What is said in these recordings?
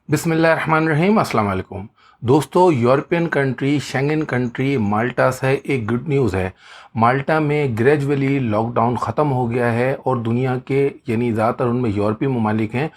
बिस्मिल्लाहिर्रहमानिर्रहीम अस्सलाम वालेकुम। दोस्तों, यूरोपियन कंट्री शेंगन कंट्री माल्टा से एक गुड न्यूज़ है। माल्टा में ग्रेजुअली लॉकडाउन ख़त्म हो गया है और दुनिया के यानी ज़्यादातर उनमें यूरोपीय ममालिक हैं।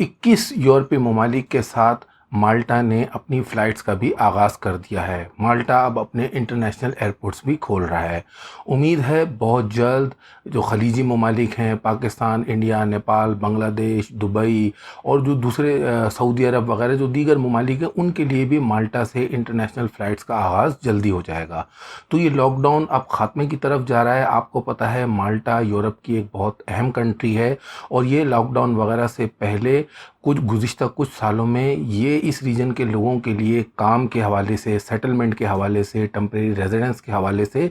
21 यूरोपीय ममालिक के साथ माल्टा ने अपनी फ़्लाइट्स का भी आगाज़ कर दिया है। माल्टा अब अपने इंटरनेशनल एयरपोर्ट्स भी खोल रहा है। उम्मीद है बहुत जल्द जो खलीजी ममालिक हैं पाकिस्तान, इंडिया, नेपाल, बांग्लादेश, दुबई और जो दूसरे सऊदी अरब वगैरह जो दीगर ममालिक हैं उनके लिए भी माल्टा से इंटरनेशनल फ़्लाइट्स का आगाज़ जल्दी हो जाएगा। तो ये लॉकडाउन अब ख़ात्मे की तरफ जा रहा है। आपको पता है माल्टा यूरोप की एक बहुत अहम कंट्री है और ये लॉकडाउन वगैरह से पहले गुज़िश्ता कुछ सालों में ये इस रीजन के लोगों के लिए काम के हवाले से, सेटलमेंट के हवाले से, टेम्परेरी रेजिडेंस के हवाले से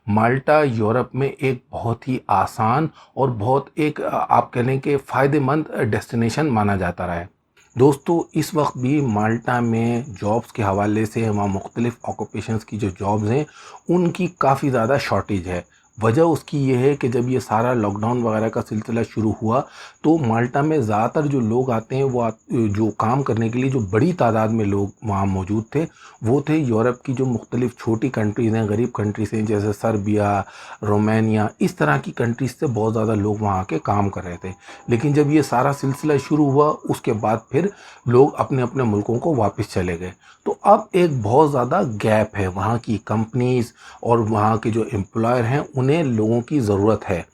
माल्टा यूरोप में एक बहुत ही आसान और बहुत एक आप कह लें कि फ़ायदेमंद डेस्टिनेशन माना जाता रहा है। दोस्तों, इस वक्त भी माल्टा में जॉब्स के हवाले से वहाँ मुख्तलिफ़ ऑक्यूपेशंस की जो जॉब्स हैं उनकी काफ़ी ज़्यादा शॉर्टेज है। वजह उसकी ये है कि जब ये सारा लॉकडाउन वगैरह का सिलसिला शुरू हुआ तो माल्टा में ज़्यादातर जो लोग आते हैं जो काम करने के लिए जो बड़ी तादाद में लोग वहाँ मौजूद थे वो थे यूरोप की जो मुख्तलिफ़ छोटी कंट्रीज़ हैं, गरीब कंट्रीज़ हैं, जैसे सर्बिया, रोमानिया, इस तरह की कंट्रीज़ से बहुत ज़्यादा लोग वहाँ आके काम कर रहे थे। लेकिन जब ये सारा सिलसिला शुरू हुआ उसके बाद फिर लोग अपने अपने मुल्कों को वापस चले गए। तो अब एक बहुत ज़्यादा गैप है, वहाँ की कंपनीज़ और वहाँ के जो एम्प्लॉयर हैं उन्हें लोगों की ज़रूरत है।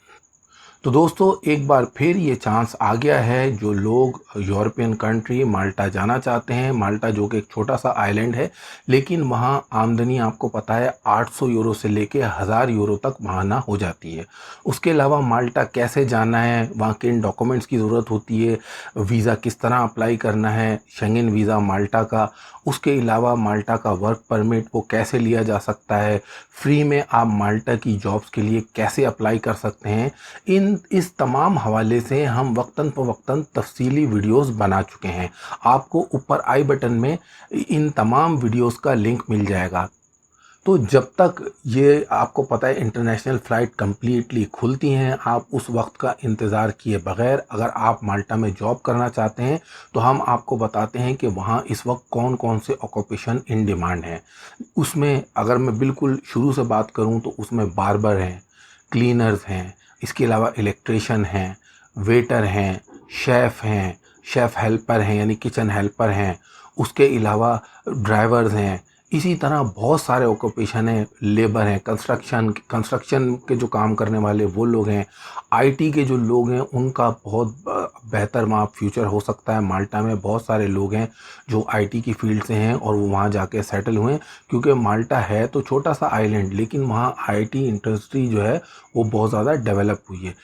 तो दोस्तों, एक बार फिर ये चांस आ गया है, जो लोग यूरोपियन कंट्री माल्टा जाना चाहते हैं, माल्टा जो कि एक छोटा सा आइलैंड है लेकिन वहाँ आमदनी आपको पता है 800 यूरो से लेके 1000 यूरो तक महाना हो जाती है। उसके अलावा माल्टा कैसे जाना है, वहाँ किन डॉक्यूमेंट्स की ज़रूरत होती है, वीज़ा किस तरह अप्लाई करना है, शेंगन वीज़ा माल्टा का, उसके अलावा माल्टा का वर्क परमिट वो कैसे लिया जा सकता है, फ्री में आप माल्टा की जॉब्स के लिए कैसे अप्लाई कर सकते हैं, इस तमाम हवाले से हम वक्तन फ़वक्तन तफ़सीली वीडियोस बना चुके हैं। आपको ऊपर आई बटन में इन तमाम वीडियोस का लिंक मिल जाएगा। तो जब तक ये आपको पता है इंटरनेशनल फ़्लाइट कम्प्लीटली खुलती हैं, आप उस वक्त का इंतज़ार किए बग़ैर अगर आप माल्टा में जॉब करना चाहते हैं तो हम आपको बताते हैं कि वहाँ इस वक्त कौन कौन से ऑक्यूपेशन इन डिमांड हैं। उसमें अगर मैं बिल्कुल शुरू से बात करूँ तो उसमें बार्बर हैं, क्लीनर्स हैं, इसके अलावा इलेक्ट्रिशियन हैं, वेटर हैं, शेफ़ हेल्पर हैं यानी किचन हेल्पर हैं, उसके अलावा ड्राइवर्स हैं। इसी तरह बहुत सारे ऑक्यूपेशन हैं, लेबर हैं, कंस्ट्रक्शन के जो काम करने वाले वो लोग हैं, आईटी के जो लोग हैं उनका बहुत बेहतर वहाँ फ्यूचर हो सकता है। माल्टा में बहुत सारे लोग हैं जो आईटी की फील्ड से हैं और वो वहाँ जाके सेटल हुए हैं, क्योंकि माल्टा है तो छोटा सा आइलैंड लेकिन वहाँ आईटी इंडस्ट्री जो है वो बहुत ज़्यादा डेवलप हुई है।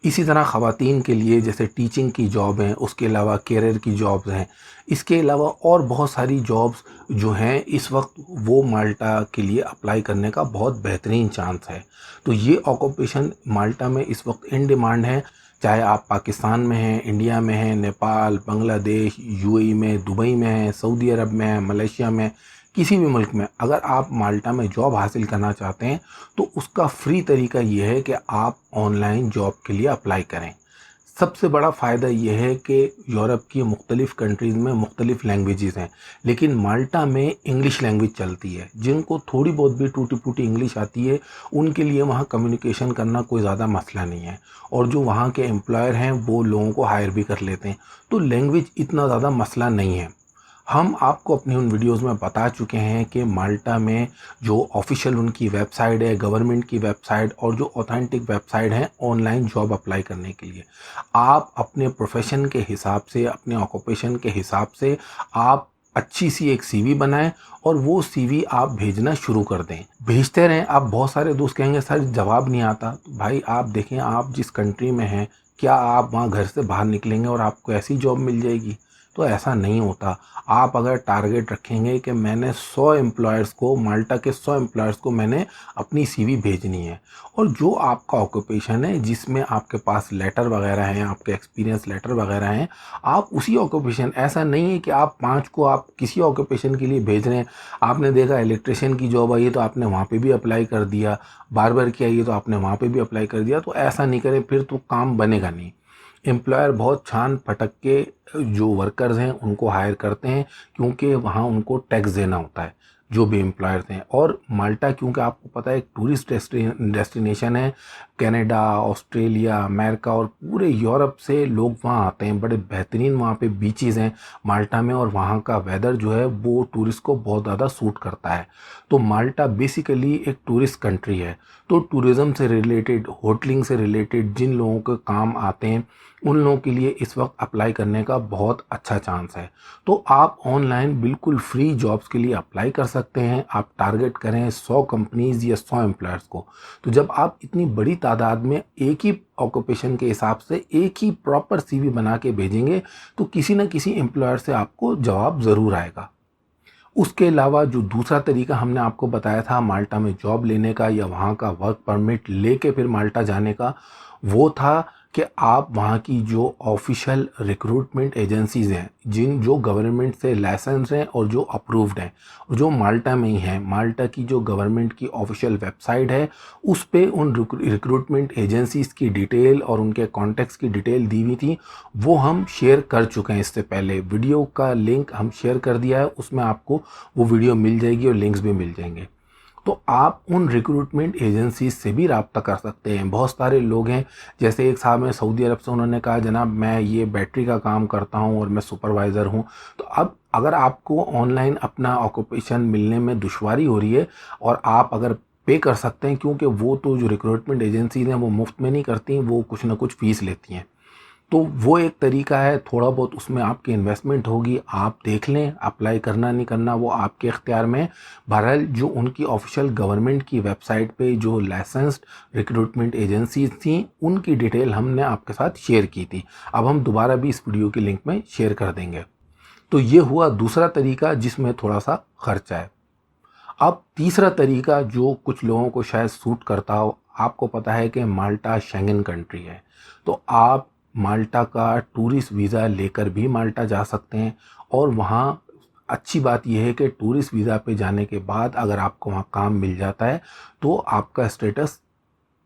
इसी तरह ख़वातीन के लिए जैसे टीचिंग की जॉब हैं, उसके अलावा कैरियर की जॉब्स हैं, इसके अलावा और बहुत सारी जॉब्स जो हैं इस वक्त वो माल्टा के लिए अप्लाई करने का बहुत बेहतरीन चांस है। तो ये ऑक्यूपेशन माल्टा में इस वक्त इन डिमांड है। चाहे आप पाकिस्तान में हैं, इंडिया में हैं, नेपाल, बांग्लादेश, यूएई में, दुबई में हैं, सऊदी अरब में हैं, मलेशिया में, किसी भी मुल्क में अगर आप माल्टा में जॉब हासिल करना चाहते हैं तो उसका फ्री तरीका ये है कि आप ऑनलाइन जॉब के लिए अप्लाई करें। सबसे बड़ा फ़ायदा यह है कि यूरोप की मुख्तलिफ़ कंट्रीज़ में मुख्तलिफ़ लैंग्वेजेस हैं लेकिन माल्टा में इंग्लिश लैंग्वेज चलती है। जिनको थोड़ी बहुत भी टूटी फूटी इंग्लिश आती है उनके लिए वहाँ कम्युनिकेशन करना कोई ज़्यादा मसला नहीं है और जो वहाँ के एम्प्लॉयर हैं वो लोगों को हायर भी कर लेते हैं, तो लैंग्वेज इतना ज़्यादा मसला नहीं है। हम आपको अपनी उन वीडियोस में बता चुके हैं कि माल्टा में जो ऑफिशियल उनकी वेबसाइट है, गवर्नमेंट की वेबसाइट और जो ऑथेंटिक वेबसाइट है ऑनलाइन जॉब अप्लाई करने के लिए, आप अपने प्रोफेशन के हिसाब से, अपने ऑक्यूपेशन के हिसाब से आप अच्छी सी एक सीवी बनाएं और वो सीवी आप भेजना शुरू कर दें। भेजते रहें। आप बहुत सारे दोस्त कहेंगे सर जवाब नहीं आता, तो भाई आप देखें आप जिस कंट्री में हैं क्या आप वहाँ घर से बाहर निकलेंगे और आपको ऐसी जॉब मिल जाएगी? तो ऐसा नहीं होता। आप अगर टारगेट रखेंगे कि मैंने 100 एम्प्लॉयर्स को, माल्टा के 100 एम्प्लॉयर्स को मैंने अपनी सीवी भेजनी है और जो आपका ऑक्यूपेशन है जिसमें आपके पास लेटर वगैरह हैं, आपके एक्सपीरियंस लेटर वगैरह हैं, आप उसी ऑक्यूपेशन, ऐसा नहीं है कि आप 5 को आप किसी ऑक्यूपेशन के लिए भेज रहे हैं। आपने देखा इलेक्ट्रिशियन की जॉब आई है तो आपने वहाँ पे भी अप्लाई कर दिया, बार्बर की आई है तो आपने वहाँ पे भी अप्लाई कर दिया, तो ऐसा नहीं करें, फिर तो काम बनेगा नहीं। एम्प्लॉयर बहुत छान पटक के जो वर्कर्स हैं उनको हायर करते हैं, क्योंकि वहाँ उनको टैक्स देना होता है जो भी एम्प्लॉयर्स हैं। और माल्टा क्योंकि आपको पता है एक टूरिस्ट डेस्टिनेशन है, कनाडा, ऑस्ट्रेलिया, अमेरिका और पूरे यूरोप से लोग वहाँ आते हैं। बड़े बेहतरीन वहाँ पे बीचेस हैं माल्टा में, और वहाँ का वेदर जो है वो टूरिस्ट को बहुत ज़्यादा सूट करता है। तो माल्टा बेसिकली एक टूरिस्ट कंट्री है। तो टूरिज़्म से रिलेटेड, होटलिंग से रिलेटेड जिन लोगों के काम आते हैं उन लोगों के लिए इस वक्त अप्लाई करने का बहुत अच्छा चांस है। तो आप ऑनलाइन बिल्कुल फ्री जॉब्स के लिए अप्लाई कर सकते हैं। आप टारगेट करें 100 कंपनीज़ या 100 एम्प्लॉयर्स को। तो जब आप इतनी बड़ी तादाद में एक ही ऑक्यूपेशन के हिसाब से एक ही प्रॉपर सीवी बना के भेजेंगे तो किसी न किसी एम्प्लॉयर से आपको जवाब ज़रूर आएगा। उसके अलावा जो दूसरा तरीका हमने आपको बताया था माल्टा में जॉब लेने का या वहाँ का वर्क परमिट लेके फिर माल्टा जाने का, वो था कि आप वहाँ की जो ऑफिशियल रिक्रूटमेंट एजेंसीज़ हैं, जो गवर्नमेंट से लाइसेंस हैं और जो अप्रूव्ड हैं, और जो माल्टा में ही हैं, माल्टा की जो गवर्नमेंट की ऑफिशियल वेबसाइट है उस पे उन रिक्रूटमेंट एजेंसीज़ की डिटेल और उनके कॉन्टैक्ट्स की डिटेल दी हुई थी। वो हम शेयर कर चुके हैं इससे पहले, वीडियो का लिंक हम शेयर कर दिया है, उसमें आपको वो वीडियो मिल जाएगी और लिंक्स भी मिल जाएंगे। तो आप उन रिक्रूटमेंट एजेंसी से भी रब्ता कर सकते हैं। बहुत सारे लोग हैं, जैसे एक साहब हैं सऊदी अरब से, उन्होंने कहा जनाब मैं ये बैटरी का काम करता हूँ और मैं सुपरवाइज़र हूँ। तो अब अगर आपको ऑनलाइन अपना ऑक्यूपेशन मिलने में दुश्वारी हो रही है और आप अगर पे कर सकते हैं, क्योंकि वो तो जो रिक्रूटमेंट एजेंसीज हैं वो मुफ्त में नहीं करती, वो कुछ ना कुछ फ़ीस लेती हैं। तो वो एक तरीका है, थोड़ा बहुत उसमें आपकी इन्वेस्टमेंट होगी, आप देख लें, अप्लाई करना नहीं करना वो आपके इख्तियार में है। बहरहाल जो उनकी ऑफिशियल गवर्नमेंट की वेबसाइट पे जो लाइसेंस्ड रिक्रूटमेंट एजेंसीज थी उनकी डिटेल हमने आपके साथ शेयर की थी। अब हम दोबारा भी इस वीडियो के लिंक में शेयर कर देंगे। तो ये हुआ दूसरा तरीका जिसमें थोड़ा सा खर्चा है। अब तीसरा तरीका जो कुछ लोगों को शायद सूट करता हो, आपको पता है कि माल्टा शेंगन कंट्री है, तो आप माल्टा का टूरिस्ट वीज़ा लेकर भी माल्टा जा सकते हैं। और वहाँ अच्छी बात यह है कि टूरिस्ट वीज़ा पे जाने के बाद अगर आपको वहाँ काम मिल जाता है तो आपका स्टेटस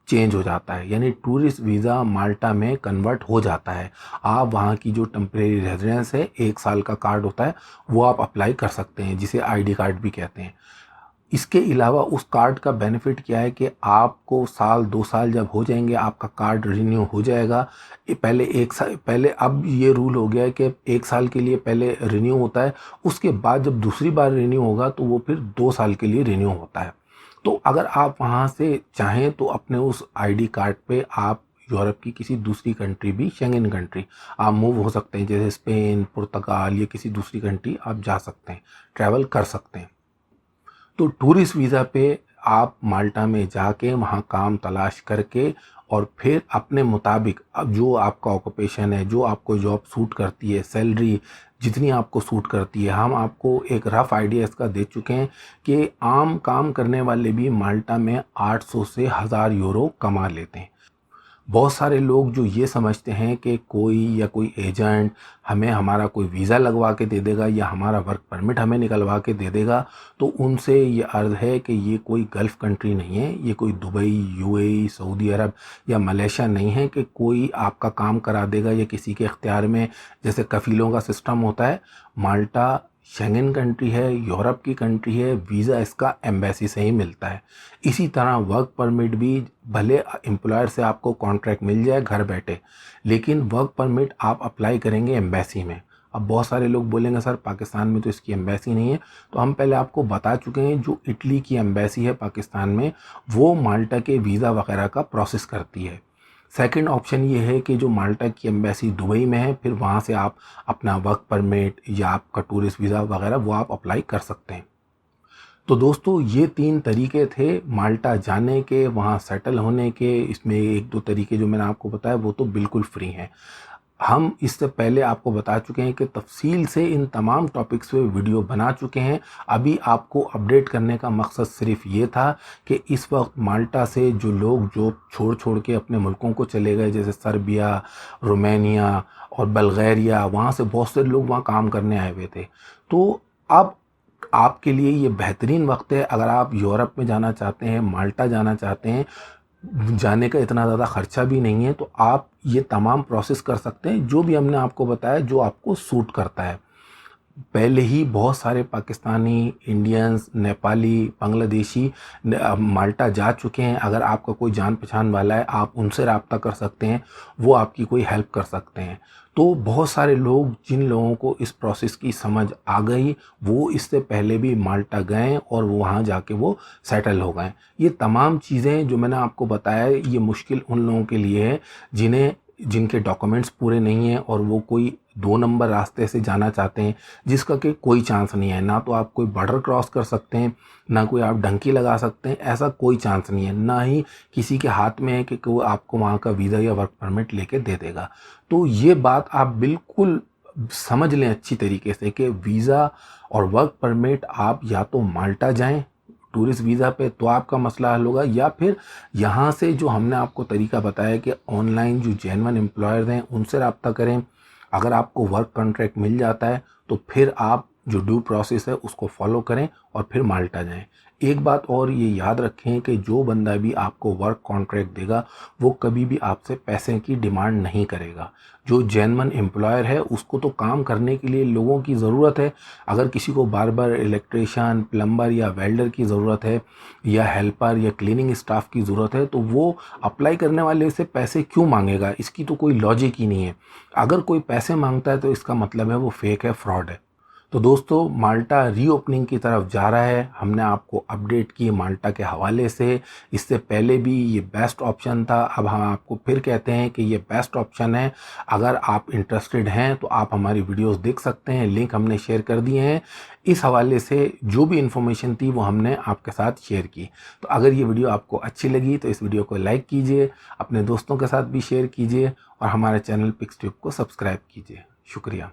चेंज हो जाता है, यानी टूरिस्ट वीज़ा माल्टा में कन्वर्ट हो जाता है। आप वहाँ की जो टेम्परेरी रेजिडेंस है, 1 साल का कार्ड होता है, वो आप अप्लाई कर सकते हैं, जिसे आईडी कार्ड भी कहते हैं। इसके अलावा उस कार्ड का बेनिफिट क्या है कि आपको साल 2 साल जब हो जाएंगे आपका कार्ड रिन्यू हो जाएगा। पहले 1 साल पहले, अब ये रूल हो गया है कि 1 साल के लिए पहले रिन्यू होता है, उसके बाद जब दूसरी बार रिन्यू होगा तो वो फिर 2 साल के लिए रिन्यू होता है। तो अगर आप वहाँ से चाहें तो अपने उस आईडी कार्ड पे आप यूरोप की किसी दूसरी कंट्री भी, शेंगन कंट्री, आप मूव हो सकते हैं, जैसे स्पेन, पुर्तगाल या किसी दूसरी कंट्री आप जा सकते हैं, ट्रैवल कर सकते हैं। तो टूरिस्ट वीज़ा पे आप माल्टा में जाके वहाँ काम तलाश करके और फिर अपने मुताबिक, अब जो आपका ऑक्यूपेशन है, जो आपको जॉब सूट करती है, सैलरी जितनी आपको सूट करती है, हम आपको एक रफ़ आइडिया इसका दे चुके हैं कि आम काम करने वाले भी माल्टा में 800 से 1000 यूरो कमा लेते हैं। बहुत सारे लोग जो ये समझते हैं कि कोई एजेंट हमें हमारा कोई वीज़ा लगवा के दे देगा या हमारा वर्क परमिट हमें निकलवा के दे देगा, तो उनसे ये अर्ज़ है कि ये कोई गल्फ़ कंट्री नहीं है, ये कोई दुबई, यूएई, सऊदी अरब या मलेशिया नहीं है कि कोई आपका काम करा देगा या किसी के इख्तियार में जैसे कफ़ीलों का सिस्टम होता है। माल्टा शेंगन कंट्री है, यूरोप की कंट्री है, वीज़ा इसका एम्बेसी से ही मिलता है। इसी तरह वर्क परमिट भी, भले एम्प्लॉयर से आपको कॉन्ट्रैक्ट मिल जाए घर बैठे, लेकिन वर्क परमिट आप अप्लाई करेंगे एम्बेसी में। अब बहुत सारे लोग बोलेंगे सर पाकिस्तान में तो इसकी एम्बेसी नहीं है, तो हम पहले आपको बता चुके हैं जो इटली की एम्बेसी है पाकिस्तान में, वो माल्टा के वीज़ा वगैरह का प्रोसेस करती है। सेकंड ऑप्शन ये है कि जो माल्टा की एम्बेसी दुबई में है, फिर वहाँ से आप अपना वर्क परमिट या आपका टूरिस्ट वीज़ा वगैरह वो आप अप्लाई कर सकते हैं। तो दोस्तों ये 3 तरीके थे माल्टा जाने के, वहाँ सेटल होने के। इसमें 1-2 तरीके जो मैंने आपको बताया वो तो बिल्कुल फ्री हैं। हम इससे पहले आपको बता चुके हैं कि तफसील से इन तमाम टॉपिक्स पे वीडियो बना चुके हैं। अभी आपको अपडेट करने का मकसद सिर्फ ये था कि इस वक्त माल्टा से जो लोग जॉब छोड़ के अपने मुल्कों को चले गए, जैसे सर्बिया, रोमानिया और बल्गेरिया, वहाँ से बहुत से लोग वहाँ काम करने आए हुए थे। तो अब आपके लिए ये बेहतरीन वक्त है, अगर आप यूरोप में जाना चाहते हैं, माल्टा जाना चाहते हैं, जाने का इतना ज़्यादा खर्चा भी नहीं है, तो आप ये तमाम प्रोसेस कर सकते हैं जो भी हमने आपको बताया, जो आपको सूट करता है। पहले ही बहुत सारे पाकिस्तानी, इंडियंस, नेपाली, बांग्लादेशी माल्टा जा चुके हैं। अगर आपका कोई जान पहचान वाला है, आप उनसे रब्ता कर सकते हैं, वो आपकी कोई हेल्प कर सकते हैं। तो बहुत सारे लोग, जिन लोगों को इस प्रोसेस की समझ आ गई, वो इससे पहले भी माल्टा गए और वो वहाँ जाके वो सेटल हो गए। ये तमाम चीज़ें जो मैंने आपको बताया, ये मुश्किल उन लोगों के लिए है जिनके डॉक्यूमेंट्स पूरे नहीं हैं और वो कोई 2 नंबर रास्ते से जाना चाहते हैं, जिसका कि कोई चांस नहीं है। ना तो आप कोई बॉर्डर क्रॉस कर सकते हैं, ना कोई आप डंकी लगा सकते हैं, ऐसा कोई चांस नहीं है। ना ही किसी के हाथ में है कि वो आपको वहाँ का वीज़ा या वर्क परमिट लेके दे देगा। तो ये बात आप बिल्कुल समझ लें अच्छी तरीके से कि वीज़ा और वर्क परमिट, आप या तो माल्टा जाएँ टूरिस्ट वीज़ा पे, तो आपका मसला हल होगा, या फिर यहाँ से जो हमने आपको तरीका बताया कि ऑनलाइन जो जेन्युइन एम्प्लॉयर्स हैं उनसे रब्ता करें। अगर आपको वर्क कॉन्ट्रैक्ट मिल जाता है तो फिर आप जो ड्यू प्रोसेस है उसको फॉलो करें और फिर माल्टा जाएं। एक बात और ये याद रखें कि जो बंदा भी आपको वर्क कॉन्ट्रैक्ट देगा वो कभी भी आपसे पैसे की डिमांड नहीं करेगा। जो जेन्युइन एम्प्लॉयर है उसको तो काम करने के लिए लोगों की ज़रूरत है। अगर किसी को बार्बर, इलेक्ट्रिशियन, प्लम्बर या वेल्डर की ज़रूरत है, या हेल्पर या क्लीनिंग स्टाफ की ज़रूरत है, तो वो अप्लाई करने वाले से पैसे क्यों मांगेगा? इसकी तो कोई लॉजिक ही नहीं है। अगर कोई पैसे मांगता है तो इसका मतलब है वो फेक है, फ्रॉड है। तो दोस्तों, माल्टा रीओपनिंग की तरफ जा रहा है। हमने आपको अपडेट किए माल्टा के हवाले से। इससे पहले भी ये बेस्ट ऑप्शन था, अब हम आपको फिर कहते हैं कि ये बेस्ट ऑप्शन है। अगर आप इंटरेस्टेड हैं तो आप हमारी वीडियोस देख सकते हैं, लिंक हमने शेयर कर दिए हैं। इस हवाले से जो भी इन्फॉर्मेशन थी वो हमने आपके साथ शेयर की। तो अगर ये वीडियो आपको अच्छी लगी तो इस वीडियो को लाइक कीजिए, अपने दोस्तों के साथ भी शेयर कीजिए और हमारे चैनल पिक्स ट्यूब को सब्सक्राइब कीजिए। शुक्रिया।